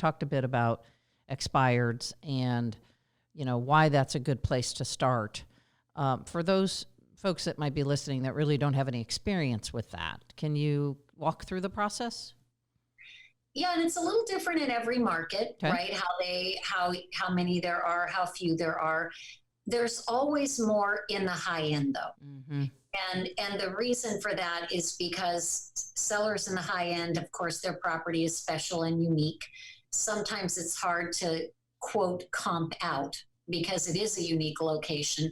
talked a bit about expireds and, why that's a good place to start. For those folks that might be listening that really don't have any experience with that, can you walk through the process? Yeah, and it's a little different in every market, Okay. right? How many there are, how few there are. There's always more in the high end though. Mm-hmm. And the reason for that is because sellers in the high end, of course, their property is special and unique. Sometimes it's hard to quote comp out because it is a unique location.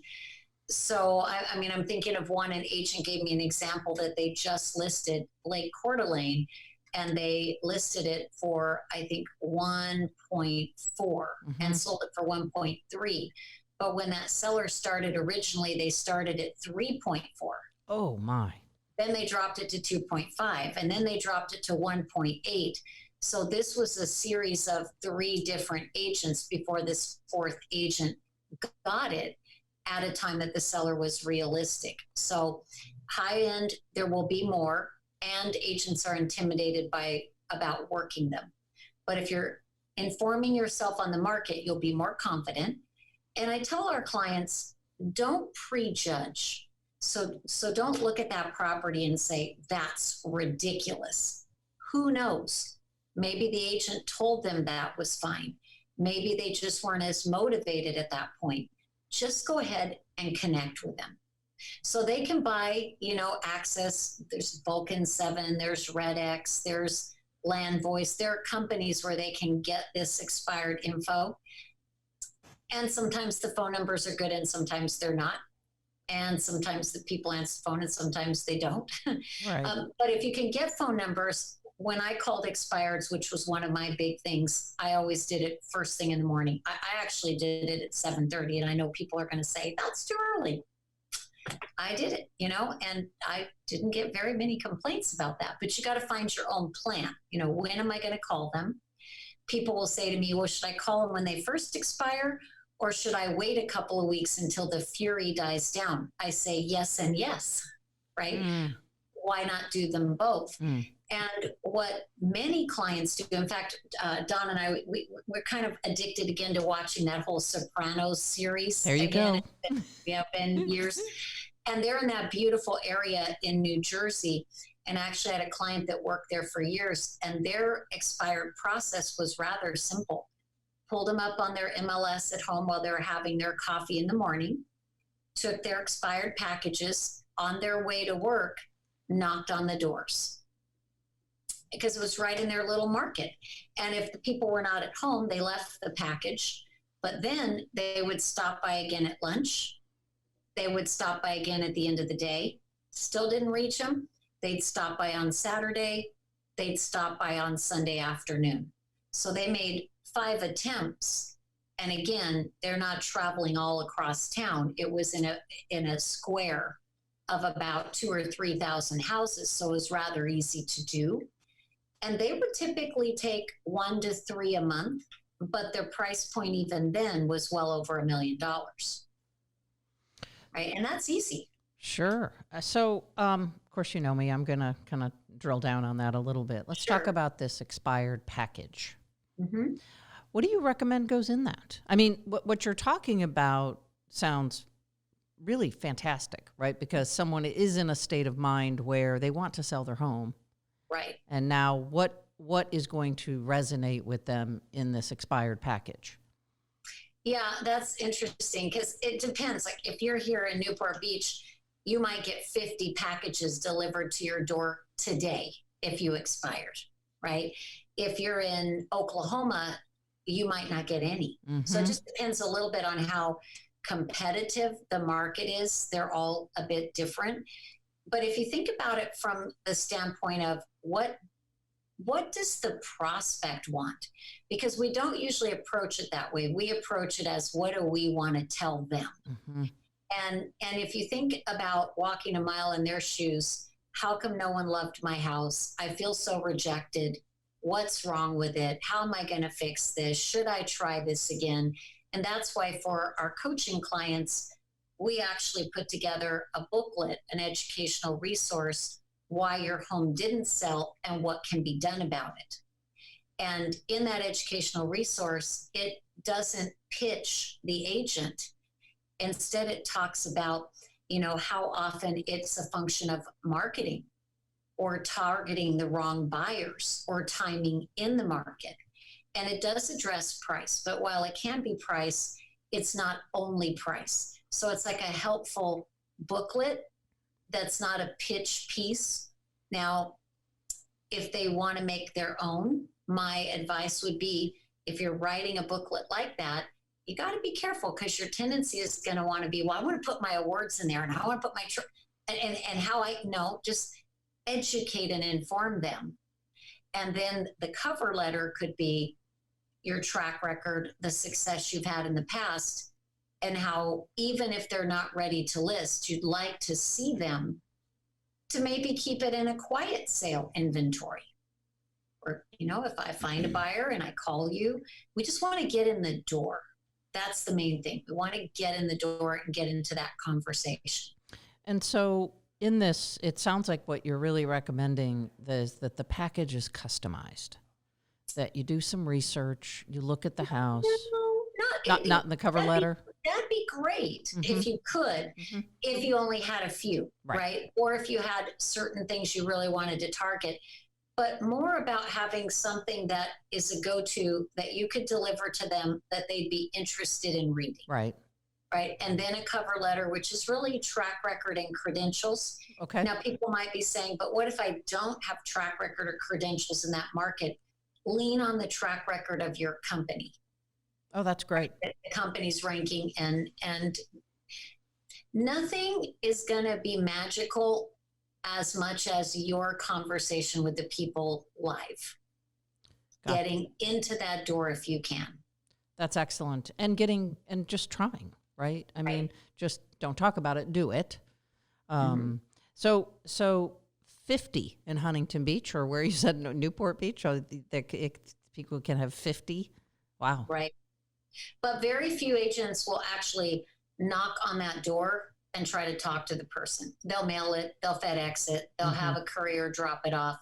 So, I'm thinking of one, an agent gave me an example that they just listed Lake Coeur d'Alene, and they listed it for, I think, 1.4 and sold it for 1.3. But when that seller started originally, they started at 3.4. Oh, my. Then they dropped it to 2.5, and then they dropped it to 1.8. So this was a series of 3 different agents before this 4th agent got it at a time that the seller was realistic. So high end, there will be more, and agents are intimidated about working them. But if you're informing yourself on the market, you'll be more confident. And I tell our clients, don't prejudge. So don't look at that property and say, that's ridiculous. Who knows? Maybe the agent told them that was fine. Maybe they just weren't as motivated at that point. Just go ahead and connect with them. So they can buy, access. There's Vulcan 7, there's RedX, there's Land Voice. There are companies where they can get this expired info. And sometimes the phone numbers are good and sometimes they're not. And sometimes the people answer the phone and sometimes they don't. Right. But if you can get phone numbers, when I called expireds, which was one of my big things, I always did it first thing in the morning. I actually did it at 7:30, and I know people are going to say, that's too early. I did it, and I didn't get very many complaints about that. But you got to find your own plan. When am I going to call them? People will say to me, well, should I call them when they first expire? Or should I wait a couple of weeks until the fury dies down? I say yes and yes, right? Why not do them both? And what many clients do, in fact, Don and I, we're kind of addicted again to watching that whole Sopranos series. There you go. Been years. And they're in that beautiful area in New Jersey. And actually I had a client that worked there for years, and their expired process was rather simple. Pulled them up on their MLS at home while they were having their coffee in the morning, took their expired packages on their way to work, knocked on the doors. Because it was right in their little market. And if the people were not at home, they left the package. But then they would stop by again at lunch. They would stop by again at the end of the day. Still didn't reach them. They'd stop by on Saturday. They'd stop by on Sunday afternoon. So they made 5 attempts. And again, they're not traveling all across town. It was in a square of about 2,000 or 3,000 houses. So it was rather easy to do. And they would typically take 1 to 3 a month, but their price point even then was well over $1 million. Right? And that's easy. Sure. So, of course, you know me, I'm going to kind of drill down on that a little bit. Let's talk about this expired package. Mm-hmm. What do you recommend goes in that? I mean, what you're talking about sounds really fantastic, right? Because someone is in a state of mind where they want to sell their home. Right. And now what is going to resonate with them in this expired package? Yeah, that's interesting because it depends. Like if you're here in Newport Beach, you might get 50 packages delivered to your door today if you expired, right? If you're in Oklahoma, you might not get any. Mm-hmm. So it just depends a little bit on how competitive the market is. They're all a bit different. But if you think about it from the standpoint of what does the prospect want? Because we don't usually approach it that way. We approach it as what do we want to tell them? Mm-hmm. And if you think about walking a mile in their shoes, how come no one loved my house? I feel so rejected. What's wrong with it? How am I going to fix this? Should I try this again? And that's why for our coaching clients, we actually put together a booklet, an educational resource, why your home didn't sell and what can be done about it. And in that educational resource, it doesn't pitch the agent. Instead, it talks about, how often it's a function of marketing or targeting the wrong buyers or timing in the market. And it does address price, but while it can be price, it's not only price. So it's like a helpful booklet that's not a pitch piece. Now, if they want to make their own, my advice would be, if you're writing a booklet like that, you got to be careful, because your tendency is going to want to be, well, I want to put my awards in there, and I want to put my and how I know, just educate and inform them. And then the cover letter could be your track record, the success you've had in the past, and how even if they're not ready to list, you'd like to see them to maybe keep it in a quiet sale inventory. Or, if I find a buyer and I call you, we just want to get in the door. That's the main thing. We want to get in the door and get into that conversation. And so in this, it sounds like what you're really recommending is that the package is customized, that you do some research, you look at the house. No, not in the cover letter. That'd be great if you could, if you only had a few, right? Or if you had certain things you really wanted to target, but more about having something that is a go-to that you could deliver to them that they'd be interested in reading. Right. Right. And then a cover letter, which is really track record and credentials. Okay. Now, people might be saying, but what if I don't have track record or credentials in that market? Lean on the track record of your company. Oh, that's great. The company's ranking, and nothing is going to be magical as much as your conversation with the people live. Getting into that door if you can. That's excellent. And just trying, right? I mean, just don't talk about it, do it. So 50 in Huntington Beach, or where you said Newport Beach, or people can have 50. Wow. Right. But very few agents will actually knock on that door and try to talk to the person. They'll mail it, they'll FedEx it, they'll have a courier drop it off.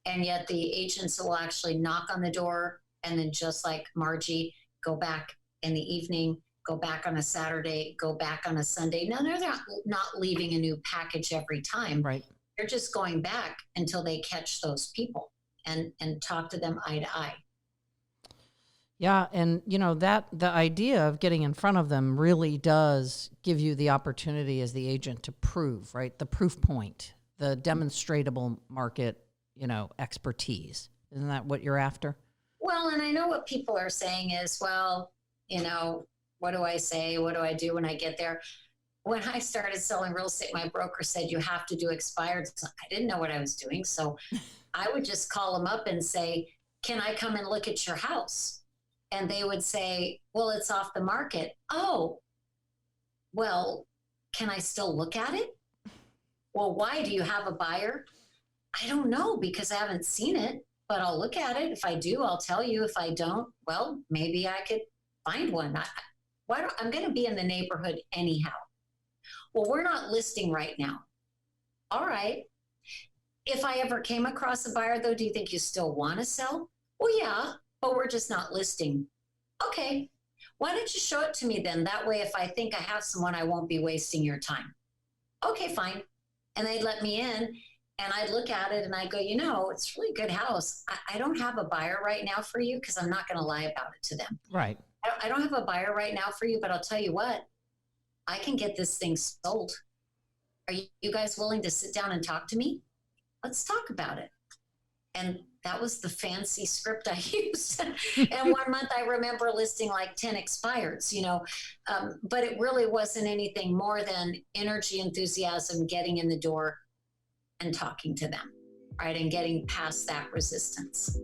And yet the agents will actually knock on the door and then, just like Margie, go back in the evening, go back on a Saturday, go back on a Sunday. No, they're not leaving a new package every time. Right. They're just going back until they catch those people and talk to them eye to eye. Yeah, and that the idea of getting in front of them really does give you the opportunity as the agent to prove, right? The proof point, the demonstratable market, expertise. Isn't that what you're after? Well, and I know what people are saying is, well, what do I say? What do I do when I get there? When I started selling real estate, my broker said you have to do expired. So I didn't know what I was doing. So I would just call them up and say, can I come and look at your house? And they would say, well, it's off the market. Oh, well, can I still look at it? Well, why? Do you have a buyer? I don't know, because I haven't seen it, but I'll look at it. If I do, I'll tell you. If I don't, well, maybe I could find one. I'm going to be in the neighborhood anyhow. Well, we're not listing right now. All right. If I ever came across a buyer, though, do you think you still want to sell? Well, yeah, but we're just not listing. Okay. Why don't you show it to me then? That way, if I think I have someone, I won't be wasting your time. Okay, fine. And they'd let me in, and I'd look at it and I'd go, it's a really good house. I don't have a buyer right now for you, because I'm not going to lie about it to them. Right. I don't have a buyer right now for you, but I'll tell you what, I can get this thing sold. Are you guys willing to sit down and talk to me? Let's talk about it. And that was the fancy script I used. And one month I remember listing like 10 expireds, but it really wasn't anything more than energy, enthusiasm, getting in the door and talking to them, right? And getting past that resistance.